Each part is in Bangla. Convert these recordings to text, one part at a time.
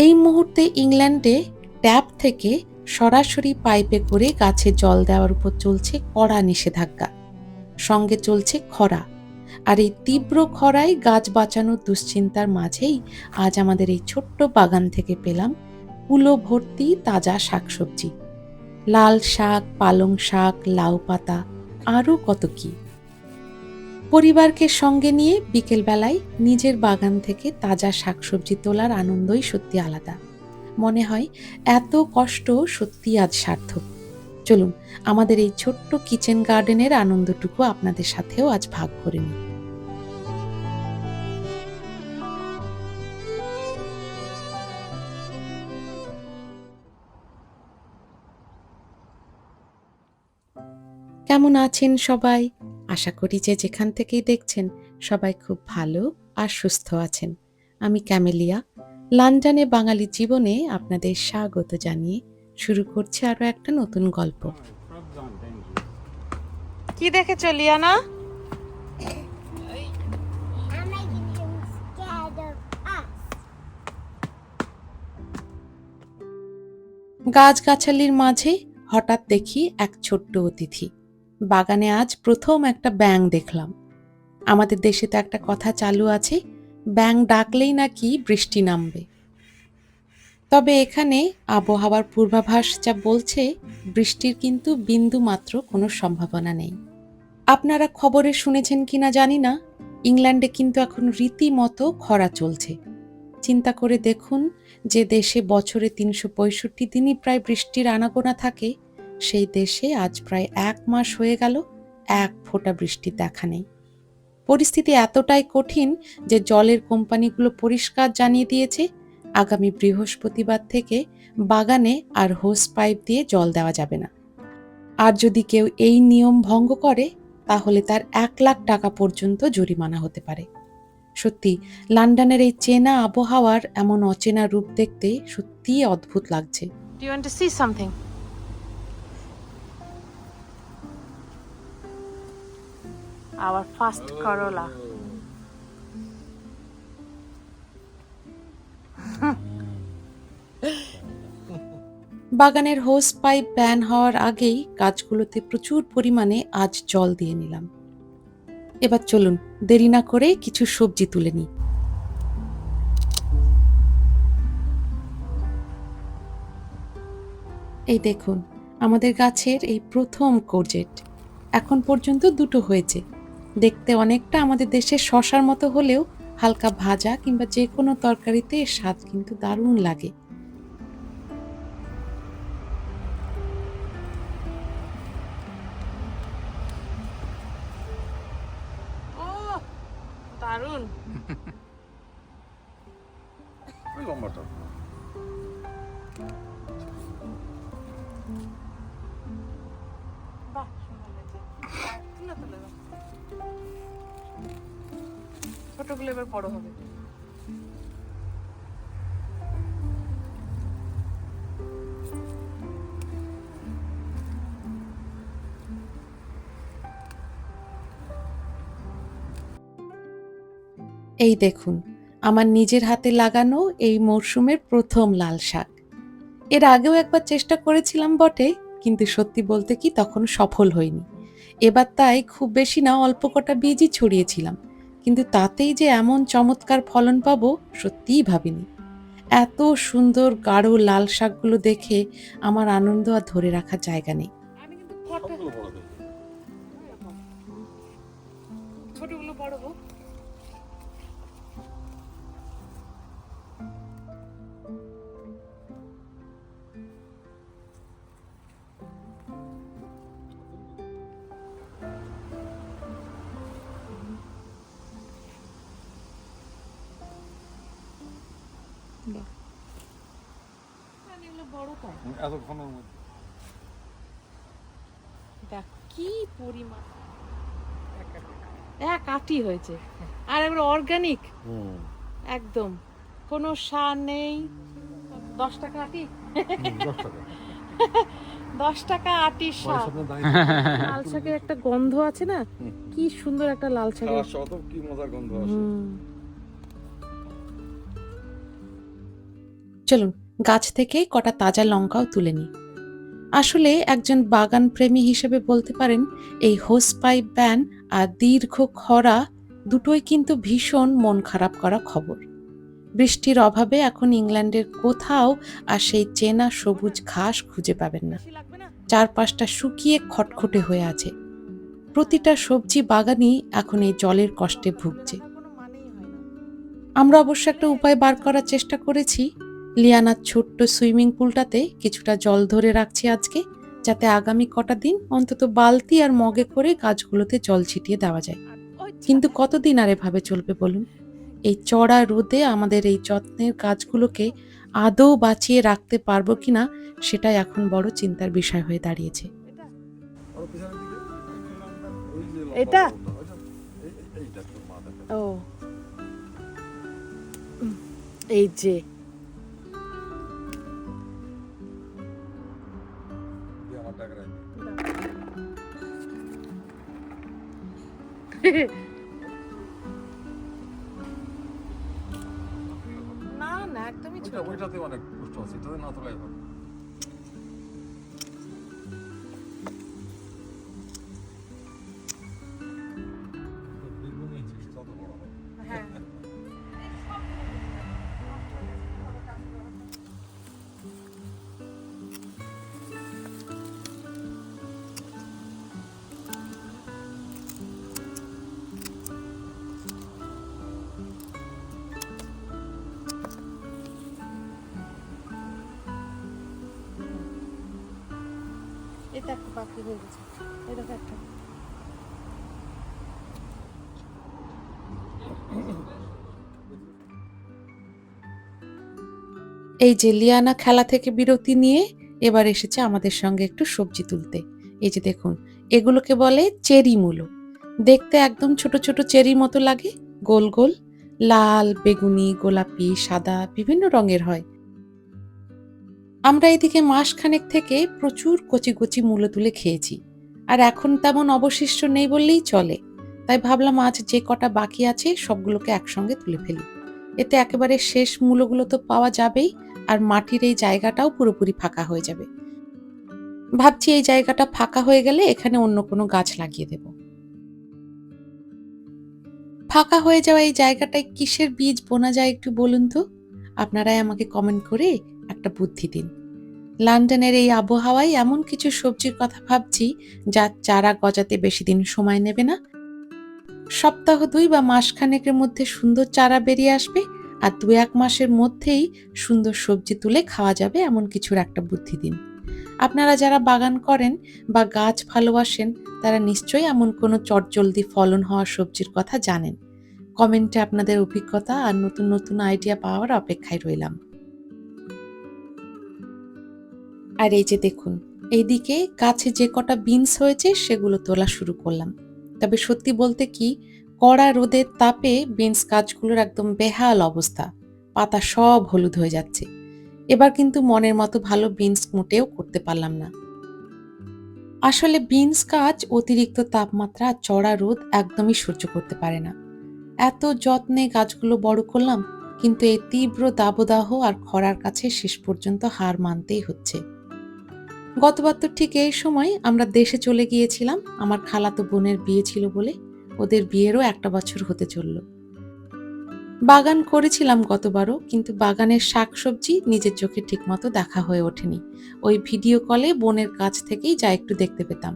এই মুহূর্তে ইংল্যান্ডে ট্যাপ থেকে সরাসরি পাইপে করে গাছে জল দেওয়ার উপর চলছে কড়া নিষেধাজ্ঞা, সঙ্গে চলছে খরা। আর এই তীব্র খরায় গাছ বাঁচানোর দুশ্চিন্তার মাঝেই আজ আমাদের এই ছোট্ট বাগান থেকে পেলাম কুলো ভর্তি তাজা শাকসবজি, লাল শাক, পালং শাক, লাউ পাতা, আরও কত কি। পরিবারকে সঙ্গে নিয়ে বিকেলবেলায় নিজের বাগান থেকে তাজা শাকসবজি তোলার আনন্দই সত্যি আলাদা। মনে হয় এত কষ্ট সত্যি আজ সার্থক। চলুন আমাদের এই ছোট্ট কিচেন গার্ডেনের আনন্দটুকু আপনাদের সাথেও আজ ভাগ করে নিই। কেমন আছেন সবাই? আশা করি যে যেখান থেকেই দেখছেন সবাই খুব ভালো আর সুস্থ আছেন। আমি ক্যামেলিয়া, লন্ডনে বাঙালি জীবনে আপনাদের স্বাগত জানিয়ে শুরু করছি আরো একটা নতুন গল্প। কি দেখেছো লিয়ানা? গাছগাছালির মাঝে হঠাৎ দেখি এক ছোট্ট অতিথি। বাগানে আজ প্রথম একটা ব্যাঙ দেখলাম। আমাদের দেশে তো একটা কথা চালু আছে, ব্যাঙ ডাকলেই নাকি বৃষ্টি নামবে। তবে এখানে আবহাওয়ার পূর্বাভাস যা বলছে, বৃষ্টির কিন্তু বিন্দু মাত্র কোনো সম্ভাবনা নেই। আপনারা খবরে শুনেছেন কিনা জানি না, ইংল্যান্ডে কিন্তু এখন রীতিমতো খরা চলছে। চিন্তা করে দেখুন, যে দেশে বছরে ৩৬৫ দিনই প্রায় বৃষ্টির আনাগোনা থাকে, সেই দেশে আজ প্রায় ১ মাস হয়ে গেল এক ফোঁটা বৃষ্টির দেখা নেই। পরিস্থিতি এতটাই কঠিন যে জলের কোম্পানিগুলো পরিষ্কার জানিয়ে দিয়েছে আগামী বৃহস্পতিবার থেকে বাগানে আর হোস পাইপ দিয়ে জল দেওয়া যাবে না। আর যদি কেউ এই নিয়ম ভঙ্গ করে তাহলে তার ১,০০,০০০ টাকা পর্যন্ত জরিমানা হতে পারে। সত্যি লন্ডনের এই চেনা আবহাওয়ার এমন অচেনা রূপ দেখতে সত্যিই অদ্ভুত লাগছে। Do you want to see something? Our first Corolla. বাগানের হোস পাইপ ব্যান হওয়ার আগেই গাছগুলোতে প্রচুর পরিমাণে আজ জল দিয়ে নিলাম। এবার চলুন দেরি না করে কিছু সবজি তুলে নিই। এই দেখুন আমাদের গাছের এই প্রথম কোরজেট, এখন পর্যন্ত দুটো হয়েছে। দেখতে অনেকটা আমাদের দেশের শসার মতো হলেও হালকা ভাজা কিংবা যে কোনো তরকারিতে এর স্বাদ কিন্তু দারুণ লাগে। দারুণ লম্বাটা ছোটগুলো এবার বড় হবে। এই দেখুন আমার নিজের হাতে লাগানো এই মরশুমের প্রথম লাল শাক। এর আগেও একবার চেষ্টা করেছিলাম বটে, কিন্তু সত্যি বলতে কি তখন সফল হয়নি। এবার তাই খুব বেশি না, অল্প কটা বীজই ছড়িয়েছিলাম, কিন্তু তাতেই যে এমন চমৎকার ফলন পাবো সত্যিই ভাবিনি। এত সুন্দর গাঢ় লাল শাকগুলো দেখে আমার আনন্দ আর ধরে রাখার জায়গা নেই। ছোটগুলো বড় হোক। এতক্ষণের মধ্যে দেখ কি পরিমাণ, এক আটি হয়েছে, আর এবার অর্গানিক একদম, কোনো সার নেই। 10 টাকা আটি, 10 টাকা আটির শাক। লাল শাকের একটা গন্ধ আছে না, কি সুন্দর একটা লাল শাকের, কি মজার গন্ধ আসে। চলুন গাছ থেকে কটা তাজা লঙ্কাও তুলে নিই। আসলে একজন বাগান প্রেমী হিসেবে বলতে পারেন এই হোস পাইপ ব্যান আর দীর্ঘ খরা দুটোই কিন্তু ভীষণ মন খারাপ করা খবর। বৃষ্টির অভাবে এখন ইংল্যান্ডের কোথাও আর সেই চেনা সবুজ ঘাস খুঁজে পাবেন না। চারপাশটা শুকিয়ে খটখটে হয়ে আছে। প্রতিটা সবজি বাগানই এখন এই জলের কষ্টে ভুগছে। আমরা অবশ্য একটা উপায় বার করার চেষ্টা করেছি। লিয়ানার ছোট্ট সুইমিং পুলটাতে কিছুটা জল ধরে রাখছি আজকে, যাতে আগামী কটা দিন অন্তত বালতি আর মগে করে গাছগুলোতে জল ছিটিয়ে দেওয়া যায়। কিন্তু কতদিন আর এভাবে চলবে বলুন? এই চড়া রোদে আমাদের এই যত্নের গাছগুলোকে আদৌ বাঁচিয়ে রাখতে পারবো কিনা সেটাই এখন বড় চিন্তার বিষয় হয়ে দাঁড়িয়েছে। এটা ও এই যে না না একদমই ছোট। ওইটাতে অনেক কষ্ট আছে, এটাতে না তোলাই ভালো। হ্যাঁ এটা একটু বাকি হয়ে গেছে, এটা একটা এই যে লিয়ানা খেলা থেকে বিরতি নিয়ে এবার এসেছে আমাদের সঙ্গে একটু সবজি তুলতে। এই যে দেখুন, এগুলোকে বলে চেরি মূলো। দেখতে একদম ছোট ছোট চেরির মতো লাগে, গোল গোল, লাল, বেগুনি, গোলাপি, সাদা বিভিন্ন রঙের হয়। আমরা এদিকে মাসখানেক থেকে প্রচুর কচি কচি মূলো তুলে খেয়েছি, আর এখন তেমন অবশিষ্ট নেই বললেই চলে। তাই ভাবলাম আজ যে কটা বাকি আছে সবগুলোকে একসঙ্গে তুলে ফেলি। এতে একেবারে শেষ মূলগুলো তো পাওয়া যাবেই, আর মাটির এই জায়গাটাও পুরোপুরি ফাঁকা হয়ে যাবে। ভাবছি এই জায়গাটা ফাঁকা হয়ে গেলে এখানে অন্য কোনো গাছ লাগিয়ে দেব। ফাঁকা হয়ে যাওয়া এই জায়গাটায় কিসের বীজ বোনা যায় একটু বলুন তো? আপনারাই আমাকে কমেন্ট করে একটা বুদ্ধি দিন। লন্ডনের এই আবহাওয়ায় এমন কিছু সবজির কথা ভাবছি যার চারা গজাতে বেশি দিন সময় নেবে না। সপ্তাহ 2 বা মাসখানেকের মধ্যে সুন্দর চারা বেরিয়ে আসবে, আর 2-1 মাসের মধ্যেই সুন্দর সবজি তুলে খাওয়া যাবে এমন কিছুর একটা বুদ্ধি দিন। আপনারা যারা বাগান করেন বা গাছ ভালোবাসেন তারা নিশ্চয়ই এমন কোনো চটজলদি ফলন হওয়া সবজির কথা জানেন। কমেন্টে আপনাদের অভিজ্ঞতা আর নতুন নতুন আইডিয়া পাওয়ার অপেক্ষায় রইলাম। আর এই যে দেখুন, এইদিকে গাছে যে কটা বিনস হয়েছে সেগুলো তোলা শুরু করলাম। তবে সত্যি বলতে কি, কড়া রোদের তাপে বিনস গাছগুলোর একদম বেহাল অবস্থা, পাতা সব হলুদ হয়ে যাচ্ছে। এবার কিন্তু মনের মতো ভালো বিনস মোটেও করতে পারলাম না। আসলে বিনস গাছ অতিরিক্ত তাপমাত্রা আর চড়া রোদ একদমই সহ্য করতে পারে না। এত যত্নে গাছগুলো বড় করলাম, কিন্তু এই তীব্র দাবদাহ আর খরার কাছে শেষ পর্যন্ত হার মানতেই হচ্ছে। গতবার তো ঠিক এই সময় আমরা দেশে চলে গিয়েছিলাম, আমার খালাতো বোনের বিয়ে ছিল বলে। ওদের বিয়েরও 1 বছর হতে চলল। বাগান করেছিলাম গতবারও, কিন্তু বাগানের শাকসবজি নিজের চোখে ঠিকমতো দেখা হয়ে ওঠেনি। ওই ভিডিও কলে বোনের কাছ থেকেই যা একটু দেখতে পেতাম।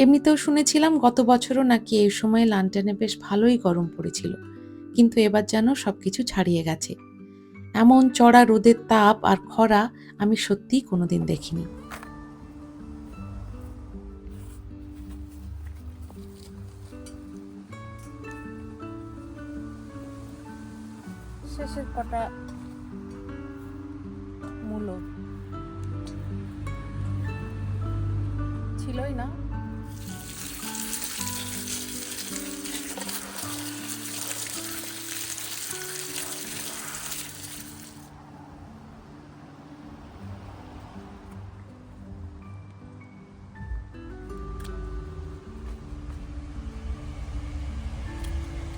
এমনিতেও শুনেছিলাম গত বছরও নাকি এই সময় লন্ডনে বেশ ভালোই গরম পড়েছিল, কিন্তু এবার যেন সবকিছু ছাড়িয়ে গেছে। এমন চড়া রোদের তাপ আর খরা আমি সত্যিই কোনোদিন দেখিনি। শেষের কটা মূলো ছিলই না।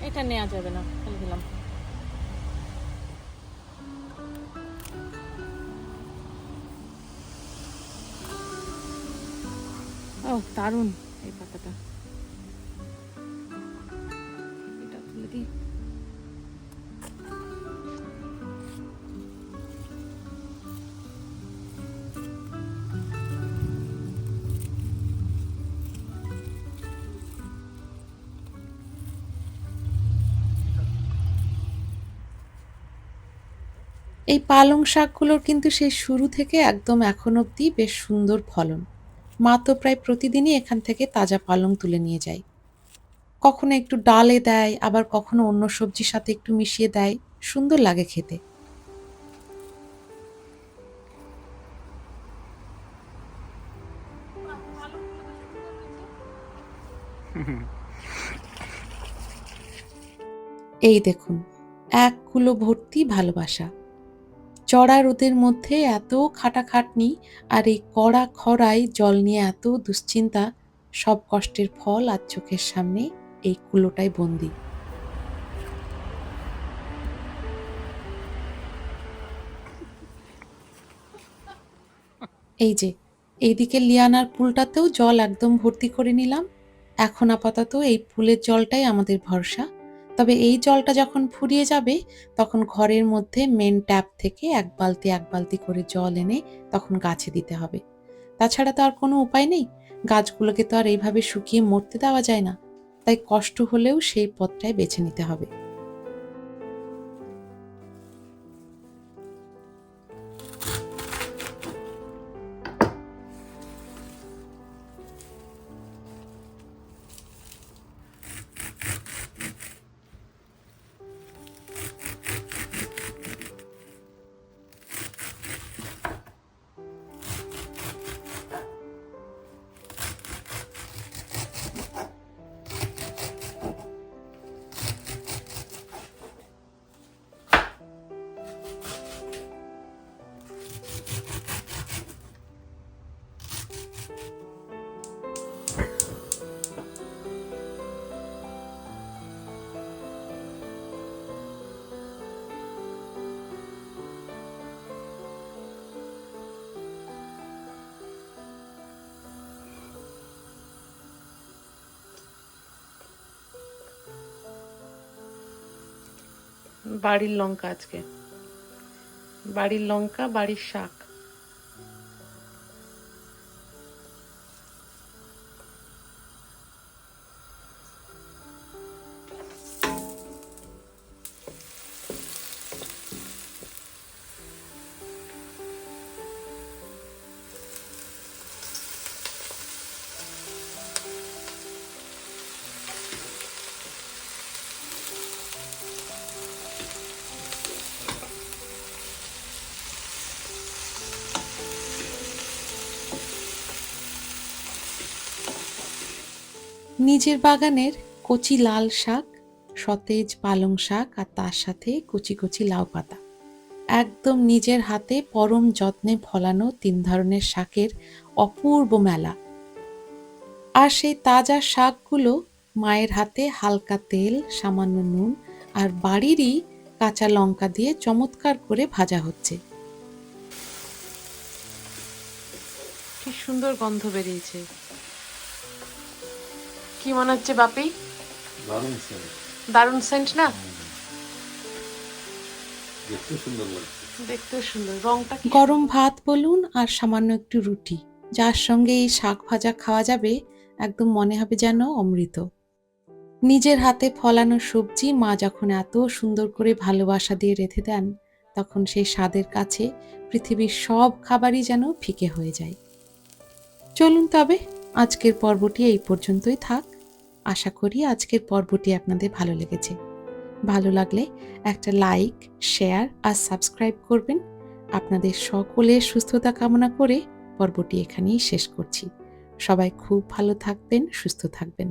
এটা নেওয়া যাবে না, ফেলে দিলাম। ও দারুণ এই পাতাটা, এটা তুলে দিই। এই পালং শাকগুলোর কিন্তু সেই শুরু থেকে একদম এখন অবধি বেশ সুন্দর ফলন। মা তো প্রায় প্রতিদিনই এখান থেকে তাজা পালং তুলে নিয়ে যায়। কখনো একটু ডালে দেয়, আবার কখনো অন্য সবজির সাথে একটু মিশিয়ে দেয়। সুন্দর লাগে খেতে। এই দেখুন, এক কুলো ভর্তি ভালোবাসা। চড়া রোদের মধ্যে এত খাটাখাটনি আর এই কড়া খরায় জল নিয়ে এত দুশ্চিন্তা, সব কষ্টের ফল আজ চোখের সামনে এই কুলোটায় বন্দি। এই যে এইদিকে লিয়ানার পুলটাতেও জল একদম ভর্তি করে নিলাম। এখন আপাতত এই পুলের জলটাই আমাদের ভরসা। তবে এই জলটা যখন ফুরিয়ে যাবে তখন ঘরের মধ্যে মেন ট্যাপ থেকে এক বালতি করে জল এনে তখন গাছে দিতে হবে। তাছাড়া তো আর কোনো উপায় নেই। গাছগুলোকে তো আর এইভাবে শুকিয়ে মরতে দেওয়া যায় না। তাই কষ্ট হলেও সেই পথটাই বেছে নিতে হবে। বাড়ির লঙ্কা, আজকে বাড়ির লঙ্কা, বাড়ির শাক। নিজের বাগানের কচি লাল শাক, সতেজ পালং শাক আর তার সাথে কচি কচি লাউ পাতা, একদম নিজের হাতে পরম যত্নে ফলানো 3 ধরনের শাকের অপূর্ব মেলা। আর সেই তাজা শাকগুলো মায়ের হাতে হালকা তেল, সামান্য নুন আর বাড়িরই কাঁচা লঙ্কা দিয়ে চমৎকার করে ভাজা হচ্ছে। কি সুন্দর গন্ধ বেরিয়েছে। কি মনে হচ্ছে বাপি? দারুণ স্যার, দারুণ সেন্ট না? দেখতে সুন্দর লাগছে। দেখতে সুন্দর, রংটা কি গরম ভাত বলুন আর সামান্য একটু রুটি, যার সঙ্গে এই শাক ভাজা খাওয়া যাবে, একদম মনে হবে যেন অমৃত। নিজের হাতে ফলানো সবজি মা যখন এত সুন্দর করে ভালোবাসা দিয়ে রেঁধে দেন, তখন সেই স্বাদের কাছে পৃথিবীর সব খাবারই যেন ফিকে হয়ে যায়। চলুন তবে আজকের পর্বটি এই পর্যন্তই থাক। আশা করি আজকের পর্বটি আপনাদের ভালো লেগেছে। ভালো লাগলে একটা লাইক, শেয়ার আর সাবস্ক্রাইব করবেন। আপনাদের সকলের সুস্থতা কামনা করে পর্বটি এখানেই শেষ করছি। সবাই খুব ভালো থাকবেন, সুস্থ থাকবেন।